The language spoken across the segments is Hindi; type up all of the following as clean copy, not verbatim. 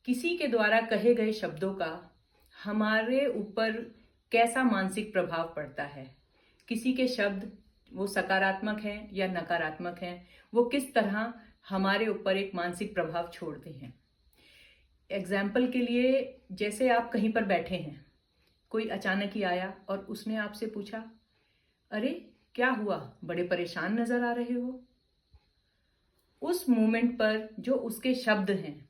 किसी के द्वारा कहे गए शब्दों का हमारे ऊपर कैसा मानसिक प्रभाव पड़ता है। किसी के शब्द वो सकारात्मक हैं या नकारात्मक हैं, वो किस तरह हमारे ऊपर एक मानसिक प्रभाव छोड़ते हैं। एग्जाम्पल के लिए, जैसे आप कहीं पर बैठे हैं, कोई अचानक ही आया और उसने आपसे पूछा, अरे क्या हुआ, बड़े परेशान नजर आ रहे हो। उस मोमेंट पर जो उसके शब्द हैं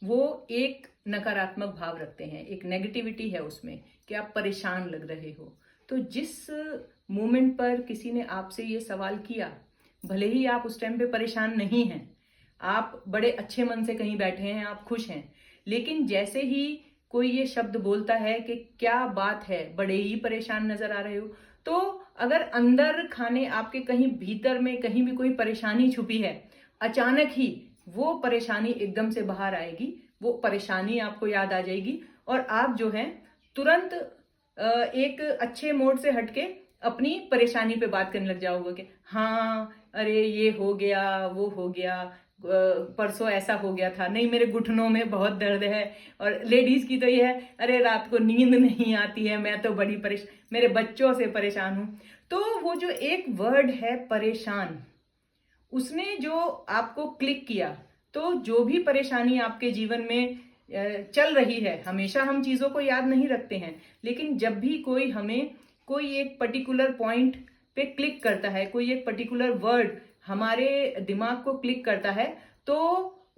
वो एक नकारात्मक भाव रखते हैं, एक नेगेटिविटी है उसमें कि आप परेशान लग रहे हो। तो जिस मोमेंट पर किसी ने आपसे ये सवाल किया, भले ही आप उस टाइम पे परेशान नहीं हैं, आप बड़े अच्छे मन से कहीं बैठे हैं, आप खुश हैं, लेकिन जैसे ही कोई ये शब्द बोलता है कि क्या बात है, बड़े ही परेशान नजर आ रहे हो, तो अगर अंदर खाने आपके कहीं भीतर में कहीं भी कोई परेशानी छुपी है, अचानक ही वो परेशानी एकदम से बाहर आएगी, वो परेशानी आपको याद आ जाएगी और आप जो है तुरंत एक अच्छे मोड से हटके अपनी परेशानी पे बात करने लग जाओगे कि हाँ, अरे ये हो गया, वो हो गया, परसों ऐसा हो गया था, नहीं मेरे घुटनों में बहुत दर्द है। और लेडीज की तो ये है, अरे रात को नींद नहीं आती है, मैं तो बड़ी मेरे बच्चों से परेशान हूं। तो वो जो एक वर्ड है परेशान, उसने जो आपको क्लिक किया, तो जो भी परेशानी आपके जीवन में चल रही है, हमेशा हम चीजों को याद नहीं रखते हैं, लेकिन जब भी कोई हमें कोई एक पर्टिकुलर पॉइंट पे क्लिक करता है, कोई एक पर्टिकुलर वर्ड हमारे दिमाग को क्लिक करता है, तो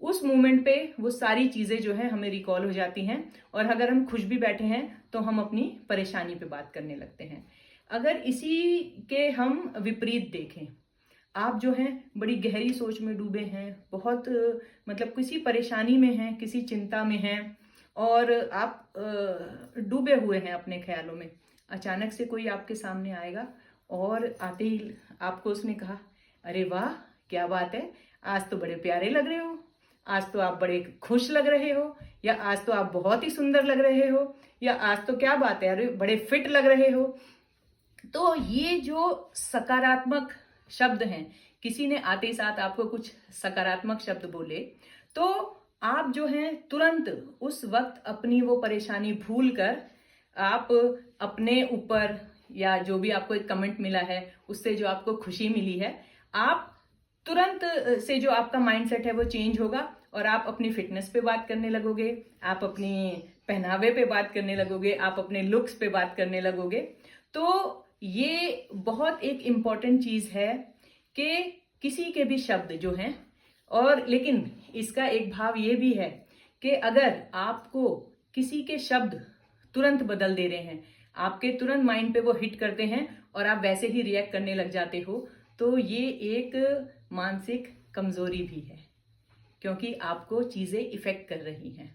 उस मोमेंट पे वो सारी चीजें जो है हमें रिकॉल हो जाती हैं। और अगर हम खुश भी बैठे हैं तो हम अपनी परेशानी पे बात करने लगते हैं। अगर इसी के हम विपरीत देखें, आप जो हैं बड़ी गहरी सोच में डूबे हैं, बहुत मतलब किसी परेशानी में हैं, किसी चिंता में हैं और आप डूबे हुए हैं अपने ख्यालों में, अचानक से कोई आपके सामने आएगा और आते ही आपको उसने कहा, अरे वाह क्या बात है, आज तो बड़े प्यारे लग रहे हो, आज तो आप बड़े खुश लग रहे हो, या आज तो आप बहुत ही सुंदर लग रहे हो, या आज तो क्या बात है, अरे बड़े फिट लग रहे हो। तो ये जो सकारात्मक शब्द हैं, किसी ने आते ही साथ आपको कुछ सकारात्मक शब्द बोले, तो आप जो हैं तुरंत उस वक्त अपनी वो परेशानी भूल कर आप अपने ऊपर, या जो भी आपको एक कमेंट मिला है उससे जो आपको खुशी मिली है, आप तुरंत से जो आपका माइंडसेट है वो चेंज होगा और आप अपनी फिटनेस पे बात करने लगोगे, आप अपनी पहनावे पे बात करने लगोगे, आप अपने लुक्स पे बात करने लगोगे। तो ये बहुत एक इम्पॉर्टेंट चीज है कि किसी के भी शब्द जो हैं, और लेकिन इसका एक भाव ये भी है कि अगर आपको किसी के शब्द तुरंत बदल दे रहे हैं, आपके तुरंत माइंड पे वो हिट करते हैं और आप वैसे ही रिएक्ट करने लग जाते हो, तो ये एक मानसिक कमजोरी भी है, क्योंकि आपको चीजें इफेक्ट कर रही हैं।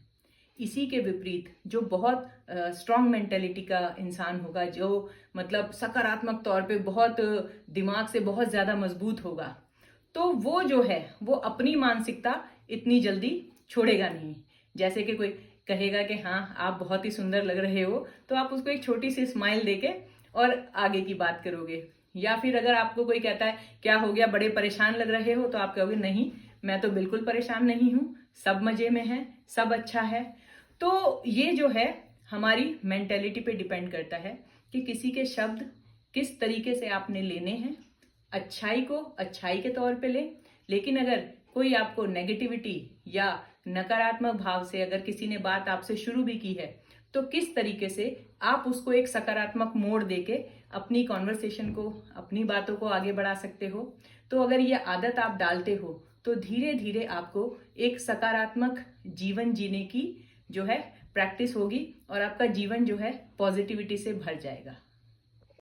इसी के विपरीत जो बहुत स्ट्रांग मेंटेलिटी का इंसान होगा, जो मतलब सकारात्मक तौर पे बहुत दिमाग से बहुत ज्यादा मजबूत होगा, तो वो जो है वो अपनी मानसिकता इतनी जल्दी छोड़ेगा नहीं। जैसे कि कोई कहेगा कि हाँ आप बहुत ही सुंदर लग रहे हो, तो आप उसको एक छोटी सी स्माइल देके और आगे की बात करोगे। या फिर अगर आपको कोई कहता है क्या हो गया, बड़े परेशान लग रहे हो, तो आप कहोगे नहीं मैं तो बिल्कुल परेशान नहीं हूं, सब मजे में है, सब अच्छा है। तो ये जो है हमारी मेंटेलिटी पे डिपेंड करता है कि किसी के शब्द किस तरीके से आपने लेने हैं। अच्छाई को अच्छाई के तौर पे लें, लेकिन अगर कोई आपको नेगेटिविटी या नकारात्मक भाव से अगर किसी ने बात आपसे शुरू भी की है, तो किस तरीके से आप उसको एक सकारात्मक मोड़ देके अपनी कॉन्वर्सेशन को, अपनी बातों को आगे बढ़ा सकते हो। तो अगर ये आदत आप डालते हो तो धीरे धीरे आपको एक सकारात्मक जीवन जीने की जो है प्रैक्टिस होगी और आपका जीवन जो है पॉजिटिविटी से भर जाएगा।